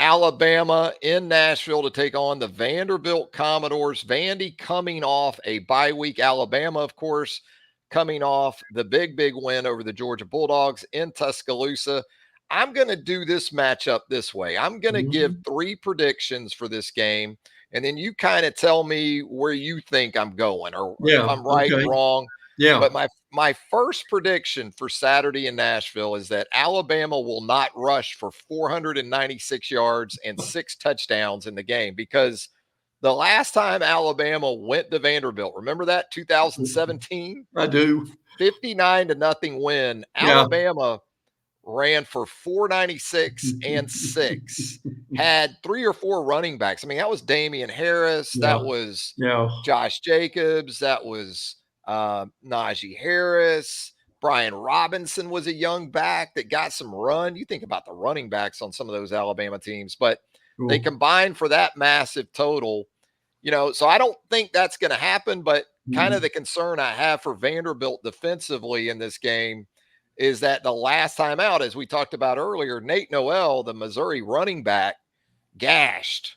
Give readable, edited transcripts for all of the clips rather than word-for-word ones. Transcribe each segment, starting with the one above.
Alabama in Nashville to take on the Vanderbilt Commodores. Vandy coming off a bye week. Alabama, of course, coming off the big win over the Georgia Bulldogs in Tuscaloosa. I'm going to do this matchup this way. I'm going to give 3 predictions for this game, and then you kind of tell me where you think I'm going or if I'm right, wrong. Yeah. But my first prediction for Saturday in Nashville is that Alabama will not rush for 496 yards and 6 touchdowns in the game, because the last time Alabama went to Vanderbilt, remember that 2017? I do. 59-0 win. Yeah. Alabama ran for 496 and 6. Had 3 or 4 running backs. I mean, that was Damian Harris. That was Josh Jacobs. That was Najee Harris. Brian Robinson was a young back that got some run. You think about the running backs on some of those Alabama teams, but they combined for that massive total. So I don't think that's going to happen, but kind of the concern I have for Vanderbilt defensively in this game is that the last time out, as we talked about earlier, Nate Noel, the Missouri running back, gashed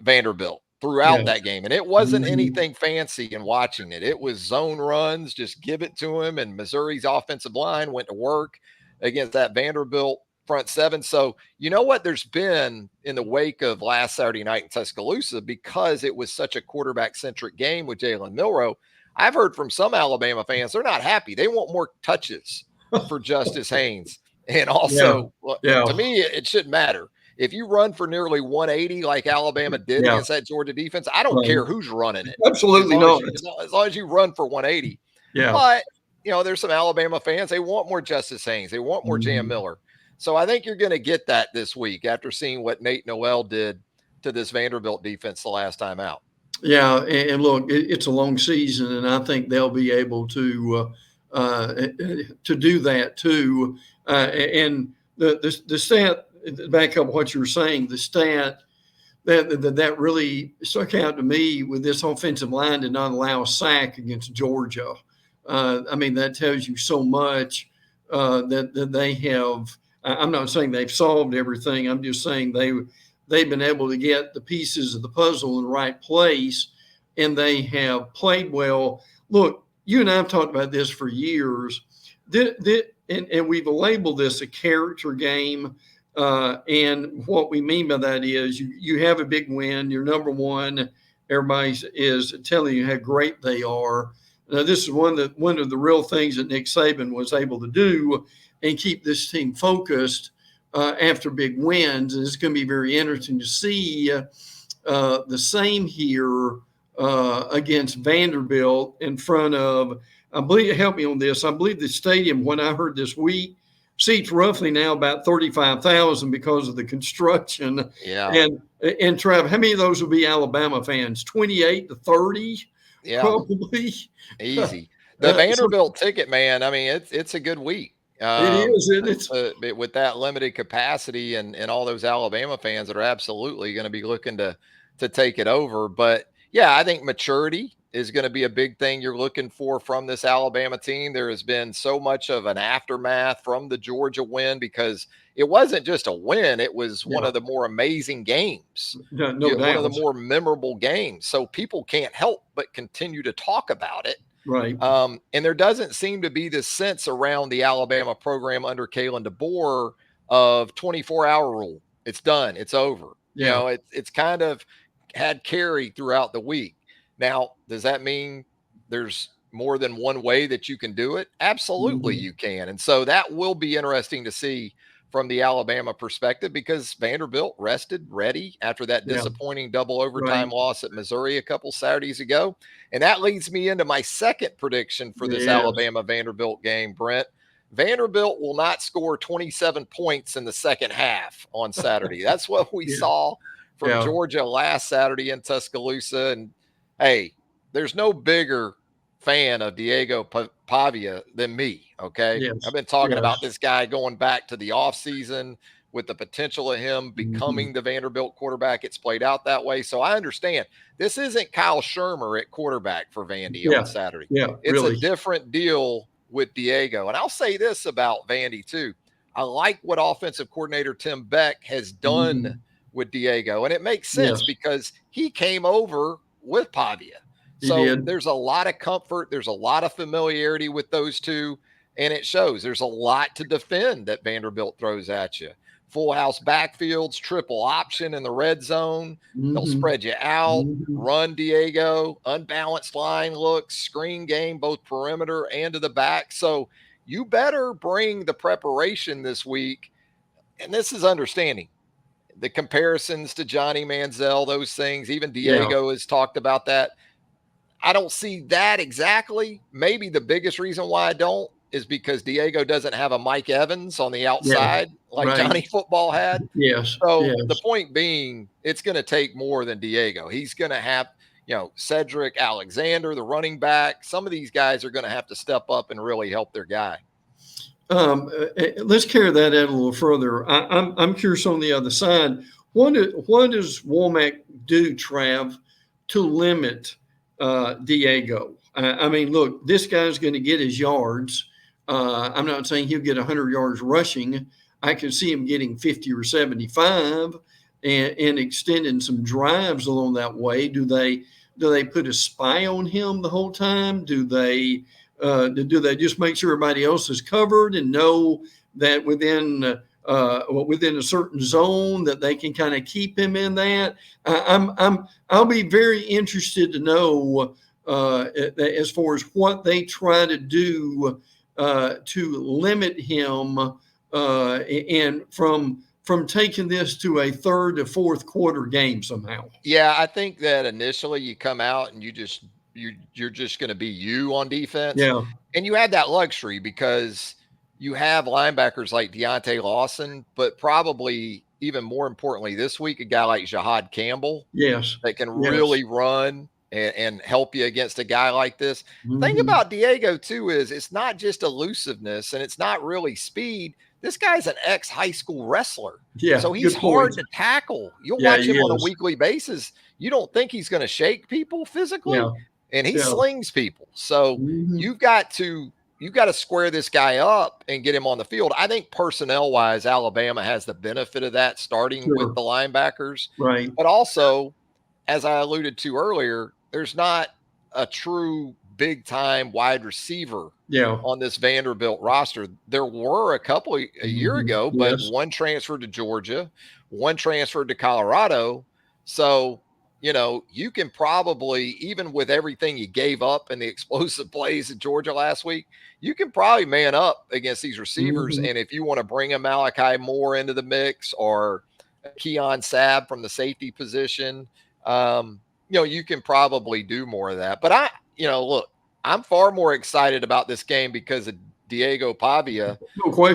Vanderbilt throughout that game. And it wasn't anything fancy in watching it. It was zone runs, just give it to him. And Missouri's offensive line went to work against that Vanderbilt front seven. So, you know what there's been in the wake of last Saturday night in Tuscaloosa, because it was such a quarterback-centric game with Jalen Milroe, I've heard from some Alabama fans, they're not happy. They want more touches for Justice Haynes. And also, to me, it shouldn't matter. If you run for nearly 180 like Alabama did against that Georgia defense, I don't care who's running it. Absolutely not. As long as you run for 180. Yeah. But, there's some Alabama fans, they want more Justice Haynes. They want more Jam Miller. So I think you're going to get that this week after seeing what Nate Noel did to this Vanderbilt defense the last time out. Yeah, and look, it's a long season, and I think they'll be able to do that too. And the stat, back up what you were saying, the stat that really stuck out to me with this offensive line did not allow a sack against Georgia. I mean, that tells you so much that they have. I'm not saying they've solved everything. I'm just saying they've been able to get the pieces of the puzzle in the right place, and they have played well. Look, you and I have talked about this for years, and we've labeled this a character game. And what we mean by that is you have a big win, you're number one, everybody is telling you how great they are. Now, this is one of the real things that Nick Saban was able to do and keep this team focused after big wins. And it's going to be very interesting to see the same here against Vanderbilt in front of, I believe, help me on this, I believe the stadium, when I heard this week, seats roughly now about 35,000 because of the construction. Yeah. And Trav, how many of those will be Alabama fans? 28 to 30? Yeah. Probably. Easy. The Vanderbilt ticket, man, I mean, it's a good week. It is. With that limited capacity and all those Alabama fans that are absolutely going to be looking to take it over. But, yeah, I think maturity is going to be a big thing you're looking for from this Alabama team. There has been so much of an aftermath from the Georgia win, because it wasn't just a win. It was one of the more amazing games, no doubt. One of the more memorable games. So people can't help but continue to talk about it. Right. And there doesn't seem to be this sense around the Alabama program under Kalen DeBoer of 24-hour rule. It's done. It's over. Yeah. It's kind of had carry throughout the week. Now, does that mean there's more than one way that you can do it? Absolutely, you can. And so that will be interesting to see from the Alabama perspective, because Vanderbilt rested, ready after that disappointing double overtime loss at Missouri a couple Saturdays ago. And that leads me into my second prediction for this Alabama-Vanderbilt game, Brent. Vanderbilt will not score 27 points in the second half on Saturday. That's what we saw from Georgia last Saturday in Tuscaloosa. And, hey, there's no bigger fan of Diego Pavia than me, okay? Yes. I've been talking about this guy going back to the offseason with the potential of him becoming the Vanderbilt quarterback. It's played out that way. So I understand. This isn't Kyle Shermer at quarterback for Vandy on Saturday. Yeah, it's a different deal with Diego. And I'll say this about Vandy too. I like what offensive coordinator Tim Beck has done with Diego. And it makes sense because he came over with Pavia. So there's a lot of comfort. There's a lot of familiarity with those two. And it shows there's a lot to defend that Vanderbilt throws at you. Full house backfields, triple option in the red zone. They'll spread you out, run Diego, unbalanced line looks, screen game, both perimeter and to the back. So you better bring the preparation this week. And this is understanding the comparisons to Johnny Manziel, those things. Even Diego has talked about that. I don't see that exactly. Maybe the biggest reason why I don't is because Diego doesn't have a Mike Evans on the outside like Johnny Football had. So the point being, it's going to take more than Diego. He's going to have, Cedric Alexander, the running back. Some of these guys are going to have to step up and really help their guy. Let's carry that out a little further. I'm curious on the other side. What does Womack do, Trav, to limit Diego? I mean, look, this guy's going to get his yards. I'm not saying he'll get 100 yards rushing. I can see him getting 50 or 75 and extending some drives along that way. Do they put a spy on him the whole time? Do they just make sure everybody else is covered and know that within a certain zone that they can kind of keep him in that? I'll be very interested to know as far as what they try to do to limit him and from taking this to a third to fourth quarter game somehow. Yeah, I think that initially you come out and you're just going to be you on defense. Yeah. And you had that luxury because you have linebackers like Deontay Lawson, but probably even more importantly this week, a guy like Jahad Campbell. That can really run and help you against a guy like this. Thing about Diego too is it's not just elusiveness and it's not really speed. This guy's an ex-high school wrestler. So he's hard to tackle. You'll watch him on a weekly basis. You don't think he's going to shake people physically, and he slings people. So you've got to square this guy up and get him on the field. I think personnel-wise, Alabama has the benefit of that, starting with the linebackers. Right. But also, as I alluded to earlier, there's not a true big-time wide receiver on this Vanderbilt roster. There were a couple a year ago, but one transferred to Georgia, one transferred to Colorado. So, you can probably, even with everything you gave up in the explosive plays at Georgia last week, you can probably man up against these receivers. And if you want to bring a Malachi Moore into the mix or Keon Sabb from the safety position, you can probably do more of that. But look, I'm far more excited about this game because of Diego Pavia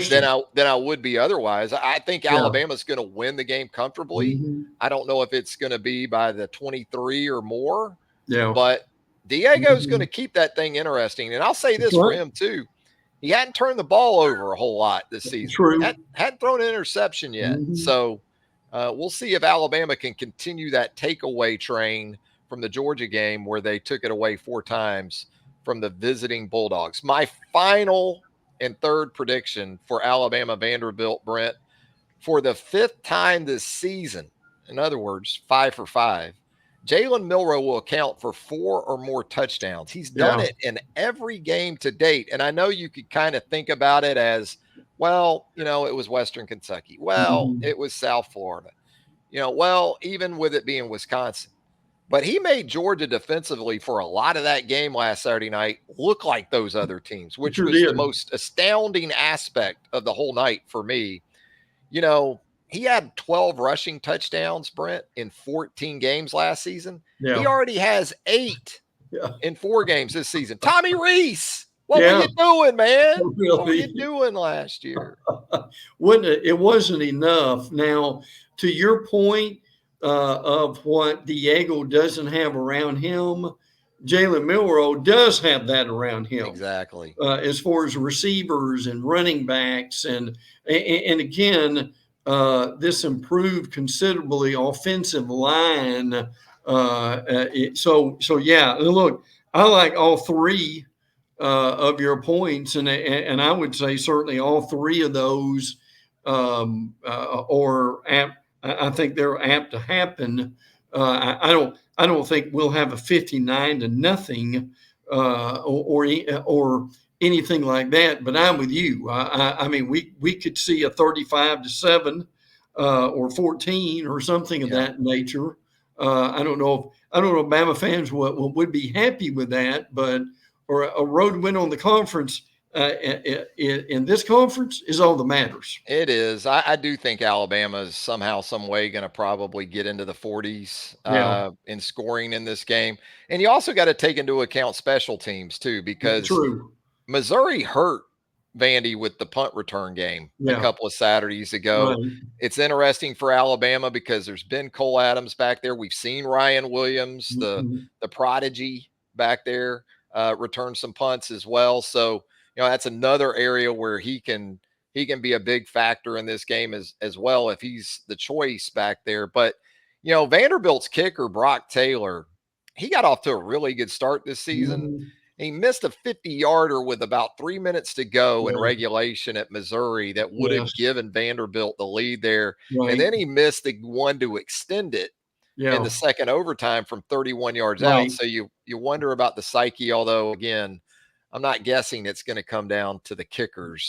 than I would be otherwise. I think Alabama's going to win the game comfortably. I don't know if it's going to be by the 23 or more, but Diego's going to keep that thing interesting. And I'll say this for him too. He hadn't turned the ball over a whole lot this season. Hadn't thrown an interception yet. So we'll see if Alabama can continue that takeaway train from the Georgia game where they took it away 4 times from the visiting Bulldogs. My final and third prediction for Alabama Vanderbilt, Brent, for the 5th time this season, in other words, 5 for 5, Jalen Milroe will account for 4 or more touchdowns. He's done it in every game to date. And I know you could kind of think about it as, well, it was Western Kentucky. Well, it was South Florida. Even with it being Wisconsin. But he made Georgia defensively for a lot of that game last Saturday night look like those other teams, which was the most astounding aspect of the whole night for me. He had 12 rushing touchdowns, Brent, in 14 games last season. He already has 8 in 4 games this season. Tommy Reese, what were you doing, man? What were you doing last year? It wasn't enough. Now, to your point, of what Diego doesn't have around him, Jalen Milroe does have that around him. Exactly. As far as receivers and running backs. And again, this improved considerably offensive line. So look, I like all 3 of your points. And I would say certainly all 3 of those I think they're apt to happen. I don't think we'll have a 59-0 or anything like that. But I'm with you. I mean, we could see a 35-7 or 14 or something of that nature. I don't know if Bama fans would be happy with that, but or a road win on the conference in this conference is all that matters. It is. I do think Alabama is somehow, some way going to probably get into the 40s in scoring in this game. And you also got to take into account special teams too, because True. Missouri hurt Vandy with the punt return game a couple of Saturdays ago. Right. It's interesting for Alabama because there's been Cole Adams back there. We've seen Ryan Williams, the prodigy back there, return some punts as well. So, that's another area where he can be a big factor in this game as well if he's the choice back there. But, Vanderbilt's kicker, Brock Taylor, he got off to a really good start this season. He missed a 50-yarder with about 3 minutes to go in regulation at Missouri that would have given Vanderbilt the lead there. Right. And then he missed the one to extend it in the second overtime from 31 yards out. So you wonder about the psyche, although, again, I'm not guessing it's going to come down to the kickers